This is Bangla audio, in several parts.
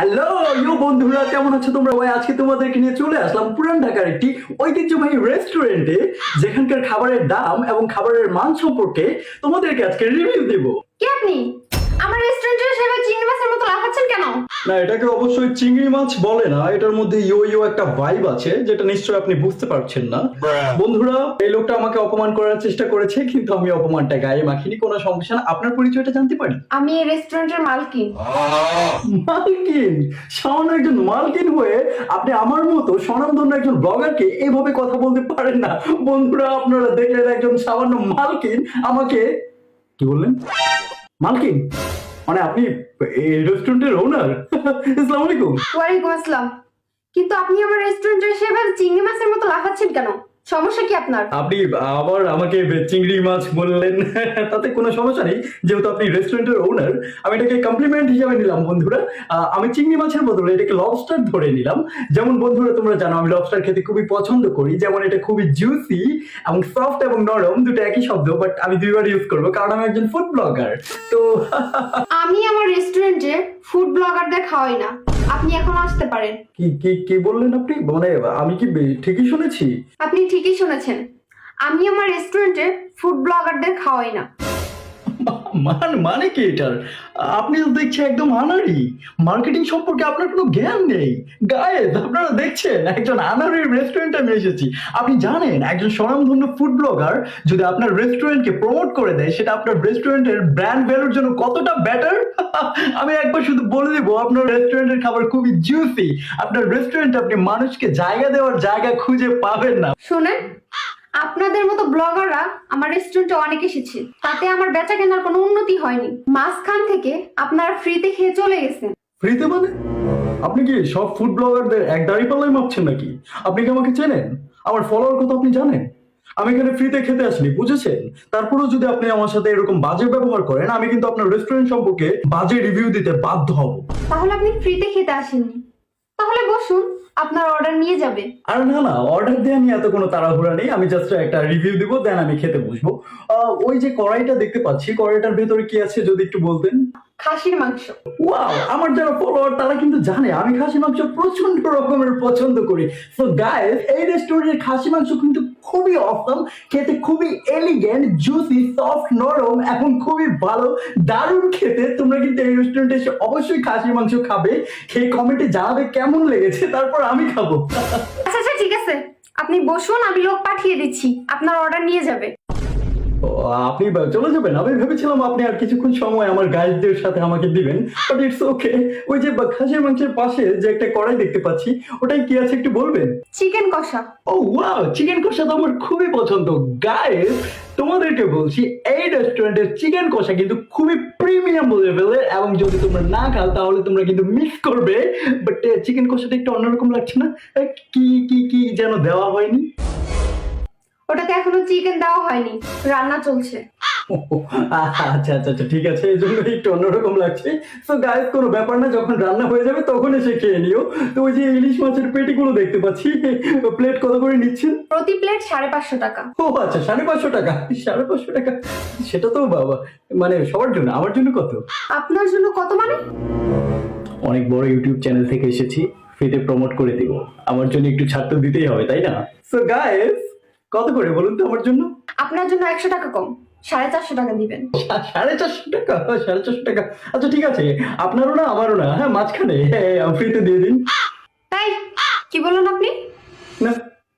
হ্যালো ইউ বন্ধুরা, কেমন আছো তোমরা? ভাই আজকে তোমাদেরকে নিয়ে চলে আসলাম পুরান ঢাকার একটি ঐতিহ্যবাহী রেস্টুরেন্টে, যেখানকার খাবারের দাম এবং খাবারের মান সম্পর্কে তোমাদেরকে আজকে রিভিউ দেব। কে আপনি? আমার রেস্টুরেন্টে এসে এবার চিংড়ি মাছের মতো লাফাচ্ছেন কেন? না, এটাকে অবশ্যই চিংড়ি মাছ বলে না, এটার মধ্যে ইয়ো ইয়ো একটা ভাইব আছে, যেটা নিশ্চয়ই আপনি বুঝতে পারছেন না। বন্ধুরা, এই লোকটা আমাকে অপমান করার চেষ্টা করেছে, কিন্তু আমি অপমানটা গায়ে মাখিনি, কোনো সমস্যা না। আপনার পরিচয়টা জানতে পারি? আমি এই রেস্টুরেন্টের মালকিন। মালকিন? সামান্য একজন মালকিন হয়ে আপনি আমার মতো স্বনামধন্য একজন ব্লগারকে এইভাবে কথা বলতে পারেন না। বন্ধুরা, আপনারা দেখলেন একজন সামান্য মালকিন আমাকে কি বললেন? মালকিন মানে আপনি এই রেস্টুরেন্টের ওনার? আসসালামু আলাইকুম। ওয়ালাইকুম আসসালাম। কিন্তু আপনি আমার রেস্টুরেন্টে এসে এবার চিংড়ি মাছের মতো লাফাচ্ছেন কেন? সমস্যা কি আপনার? আপনি আবার আমাকে চিংড়ি মাছ বললেন, তাতে কোনো সমস্যা নেই, যেহেতু আপনি রেস্টুরেন্টের ওনার। আমি এটাকে কমপ্লিমেন্ট হিসেবে নিলাম বন্ধুরা। আমি চিংড়ি মাছের বদলে এটাকে লবস্টার ধরে নিলাম। যেমন বন্ধুরা তোমরা জানো আমি লবস্টার খেতে খুবই পছন্দ করি, যেমন এটা খুবই জুসি এবং সফট এবং নরম, দুটো একই শব্দ, বাট আমি দুইবার ইউজ করবো কারণ আমি একজন ফুড ব্লগার। তো আমি আমার রেস্টুরেন্টে ফুড ব্লগারদের খাওয়াই না। আপনি এখন আসতে পারেন। কি কি কি বললেন আপনি? মানে আমি কি ঠিকই শুনেছি? আপনি ঠিকই শুনেছেন। আমি আমার রেস্টুরেন্টে ফুড ব্লগারদের খাওয়াই না। মানে কি এটার? আপনি তো দেখছি একদম আনাড়ি, মার্কেটিং সম্পর্কে আপনার কোনো জ্ঞান নেই। গায়েস, আপনারা দেখছেন একজন আনাড়ির রেস্টুরেন্টে আমি এসেছি। আপনি জানেন একজন স্বনামধন্য ফুড ব্লগার যদি আপনার রেস্টুরেন্টকে প্রমোট করে দেয়, সেটা আপনার রেস্টুরেন্টের ব্র্যান্ড ভ্যালুর জন্য কতটা বেটার। আমি একবার শুধু বলে দেবো, আপনার রেস্টুরেন্টের খাবার খুবই জুসি। আপনার রেস্টুরেন্টে আপনি মানুষকে জায়গা দেওয়ার জায়গা খুঁজে পাবেন না। শুনেন, আপনাদের মতো ব্লগাররা আমার রেস্টুরেন্টে অনেক এসেছে, তাতে আমার বেচা কেনার কোনো উন্নতি হয়নি। মাঝখান থেকে আপনারা ফ্রিতে খেয়ে চলে গেছেন। ফ্রিতে মানে? আপনি কি সব ফুড ব্লগারদের এক দাঁড়ি পাল্লাই মাপছেন নাকি? আপনি কি আমাকে চেনেন? আমার ফলোয়ার কত আপনি জানেন? আমি এখানে ফ্রিতে খেতে আসলি, বুঝেছেন? তারপরেও যদি আপনি আমার সাথে এরকম বাজে ব্যবহার করেন, আমি কিন্তু আপনার রেস্টুরেন্ট সম্পর্কে বাজে রিভিউ দিতে বাধ্য হব। তাহলে আপনি ফ্রিতে খেতে আসেননি, তাহলে বসুন, আপনার অর্ডার নিয়ে যাবে। আর না না, অর্ডার দিয়ে আমি এত কোনো তাড়াহুড়া নেই, আমি জাস্ট একটা রিভিউ দিব, দেন আমি খেতে বসবো। ওই যে কড়াইটা দেখতে পাচ্ছি, কড়াইটার ভেতরে কি আছে যদি একটু বলতেন? খাসির মাংস। ওয়াও, আমার যারা ফলোয়ার তারা কিন্তু জানে আমি খাসি মাংস প্রচন্ড রকমের পছন্দ করি। সো গাইস, এই রেস্টুরেন্টের খাসি মাংস কিন্তু খুবই অসম, খেতে খুবই এলিগেন্ট, জুসি, সফট, নরম এবং খুবই ভালো, দারুণ খেতে। তোমরা কিন্তু এই রেস্টুরেন্টে এসে অবশ্যই খাসি মাংস খাবে, খেয়ে কমেন্টে জানাবে কেমন লেগেছে, তারপর আমি খাবো। আচ্ছা আচ্ছা, ঠিক আছে, আপনি বসুন, আমি লোক পাঠিয়ে দিচ্ছি, আপনার অর্ডার নিয়ে যাবে। ও, আপনি চলে যাবেন? আমি ভেবেছিলাম আপনি আর কিছুক্ষণ সময় আমার গাইডদের সাথে আমাকে দিবেন, বাট ইটস ওকে। ওই যে খাসির মাংসের পাশে যে একটা কড়াই দেখতে পাচ্ছি, ওটাই কি আছে একটু বলবেন? চিকেন কষা। ও ওয়াও, চিকেন কষা তো আমার খুবই পছন্দ। গাইস, তোমাদেরকে বলছি এই রেস্টুরেন্টের চিকেন কষা কিন্তু খুবই প্রিমিয়াম লেভেলের, এবং যদি তোমরা না খাও তাহলে তোমরা কিন্তু মিস করবে। বাট চিকেন কষাটা একটু অন্যরকম লাগছে না? কি কি কি যেন দেওয়া হয়নি? ওটাতে এখনো চিকেন দেওয়া হয়নি, রান্না চলছে। আচ্ছা আচ্ছা আচ্ছা, ঠিক আছে, এই জন্য একটু অন্যরকম লাগছে। তো গাইস, কোনো ব্যাপার না, যখন রান্না হয়ে যাবে তখন এসে খেয়ে নিও। তো ওই যে ইলিশ মাছের পেটিগুলো দেখতে পাচ্ছি, প্লেট কত করে নিচ্ছেন? প্রতি প্লেট 550 টাকা। ও আচ্ছা, 550 টাকা। 550 টাকা, সেটা তো বাবা মানে সবার জন্য, আমার জন্য কত? আপনার জন্য কত মানে? অনেক বড় ইউটিউব চ্যানেল থেকে এসেছি, ফ্রিতে প্রমোট করে দিব, আমার জন্য একটু ছাড় তো দিতেই হবে, তাই না? সো গাইস, কত করে বলুন তো আমার জন্য? আপনার জন্য 100 টাকা কম, 450 টাকা দিবেন। 450 টাকা? 450 টাকা, আচ্ছা ঠিক আছে, আপনারও না আমারও না, হ্যাঁ মাঝখানে ফ্রিতে দিয়ে দিন। তাই কি বললেন আপনি? না,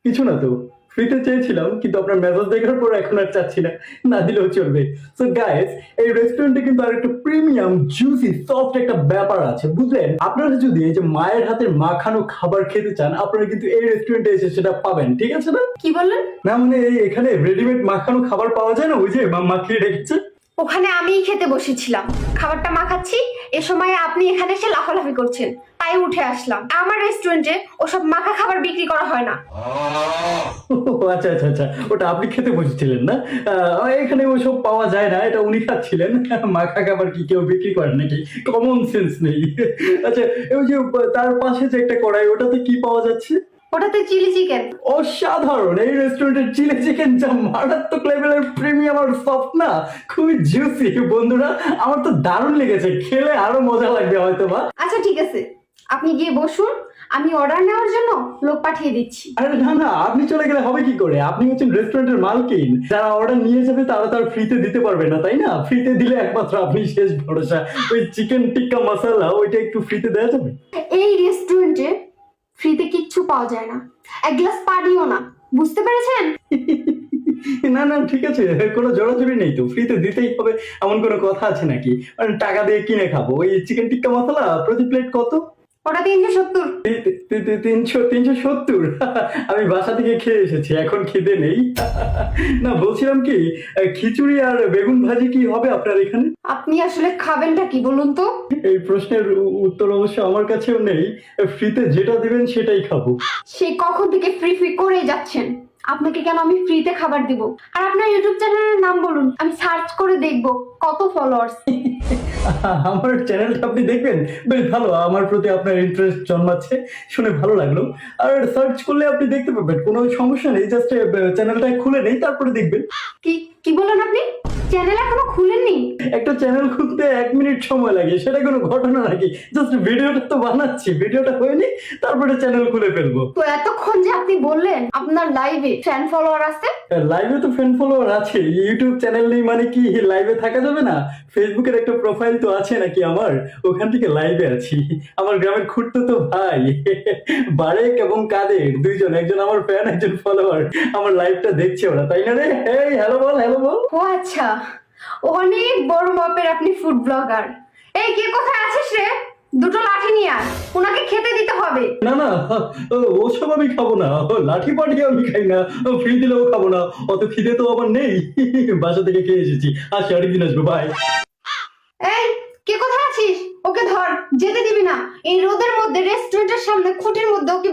কিছু না তো, ফ্রিতে চেয়েছিলাম, কিন্তু আপনার মেসেজ দেখার পর এখন আর চাচ্ছি না, না দিলেও চলবে। সো গাইস, এই রেস্টুরেন্টে কিন্তু আর একটা প্রিমিয়াম জুসি সফট একটা ব্যাপার আছে, বুঝলেন? আপনারা যদি এই যে মায়ের হাতের মাখানো খাবার খেতে চান, আপনারা কিন্তু এই রেস্টুরেন্টে এসে সেটা পাবেন, ঠিক আছে না? কি বললেন? না মানে এখানে রেডিমেড মাখানো খাবার পাওয়া যায় না, ওই যে মা মাখিয়ে রেখেছে। ওখানে আমিই খেতে বসেছিলাম, খাবারটা মাখাচ্ছি, এ সময় আপনি এখানে এসে লাফালাফি করছেন, তাই উঠে আসলাম। আমার রেস্টুরেন্টে ওসব মাখা খাবার বিক্রি করা হয় না। ও আচ্ছা আচ্ছা আচ্ছা, ওটা আপনি খেতে বসেছিলেন না? এখানে ওসব পাওয়া যায় না, এটা উনি খাচ্ছিলেন। মাখা খাবার কি কেউ বিক্রি করে নাকি? কমন সেন্স নেই। আচ্ছা, ওই যে তার পাশে যে একটা কড়াই, ওটাতে কি পাওয়া যাচ্ছে? ওটাতে চিলি চিকেন। অসাধারণ, এই রেস্টুরেন্টের চিলি চিকেন যা মারাত্মক লেভেলের প্রিমিয়াম আর সফট না, খুবই জুসি। বন্ধুরা, আমার তো দারুণ লেগেছে, খেলে আরো মজা লাগবে হয়তো বা। আচ্ছা ঠিক আছে, আপনি গিয়ে বসুন, আমি অর্ডার নেওয়ার জন্য লোক পাঠিয়ে দিচ্ছি। আরে না না, আপনি চলে গেলে হবে কি করে? আপনি হচ্ছেন রেস্টুরেন্টের মালকিন, যারা অর্ডার নিয়ে যাবে তারা তার ফ্রিতে দিতে পারবে না, তাই না? ফ্রিতে দিলে একমাত্র আপনি শেষ ভরসা। ওই চিকেন টিক্কা মশলা ওইটা একটু ফ্রিতে দেওয়া যাবে? এই রেস্টুরেন্টে ফ্রিতে কিচ্ছু পাওয়া যায় না, এক গ্লাস পানিও না, বুঝতে পেরেছেন? না না ঠিক আছে, কোনো জোরাজুরি নেই তো, ফ্রিতে দিতেই হবে এমন কোনো কথা আছে নাকি? মানে টাকা দিয়ে কিনে খাবো। ওই চিকেন টিক্কা মশলা প্রতি প্লেট কত? ওটা 370। 370? আমি বাসা থেকে খেয়ে এসেছি, এখন খিদে নেই। না বলছিলাম কি, খিচুড়ি আর বেগুন ভাজি কি হবে আপনার এখানে? আপনি আসলে খাবেনটা কি বলুন তো? এই প্রশ্নের উত্তর অবশ্য আমার কাছেও নেই। ফ্রিতে যেটা দিবেন সেটাই খাবো। সেই কখন থেকে ফ্রি ফ্রি করেই যাচ্ছেন, আপনাকে কেন আমি ফ্রিতে খাবার দিব? আর আপনার ইউটিউব চ্যানেলের নাম বলুন, আমি সার্চ করে দেখব কত ফলোয়ার্স। আমার চ্যানেলটা আপনি দেখবেন? বেশ ভালো, আমার প্রতি আপনার ইন্টারেস্ট জন্মাচ্ছে, শুনে ভালো লাগলো। আর সার্চ করলে আপনি দেখতে পাবেন, কোনো সমস্যা নেই, জাস্ট চ্যানেলটা খুলে নেই তারপরে দেখবেন। কি কি বলেন আপনি? চ্যানেল এখনো খুলেননি? একটা চ্যানেল খুলতে 1 মিনিট সময় লাগে, সেটা কোনো ঘটনা নাকি? জাস্ট ভিডিওটা তো বানাচ্ছি, ভিডিওটা হয়নি তারপরে চ্যানেল খুলে ফেলবো। তো এতক্ষণ যে আপনি বললেন আপনার লাইভে ফ্যান ফলোয়ার আছে, লাইভে তো ফ্যান ফলোয়ার আছে, ইউটিউব চ্যানেল নেই মানে কি লাইভে থাকা যাবে না? ফেসবুকের একটা প্রোফাইল তো আছে নাকি আমার, ওখান থেকে লাইভে আছি। আমার গ্রামের খুঁড়তো তো ভাই বারেক এবং কাদের দুইজন, একজন আমার ফ্যান একজন ফলোয়ার, আমার লাইভটা দেখছে ওরা, তাই না রে? এই হ্যালো বল, হ্যালো বল। ও আচ্ছা, অনেক বড় মাপের আপনি ফুড ব্লগার। এই কে কোথায় আছিস রে? দুটো লাঠি নিয়ে আয়, ওনাকে খেতে দিতে হবে। না না, ওসব আমি খাবো না, লাঠি পাঠি আমি খাই না, ফ্রি দিলেও খাবো না, অত খিদে তো আমার নেই। বাসা থেকে খেয়ে এসেছি, আসি আরেকদিন আসবো, বাই। এই কে কোথায় আছিস? ওকে ধর, যেতে দিবি না। এই রোদের মধ্যে রেস্টুরেন্টের সামনে খুঁটির মধ্যে ওকে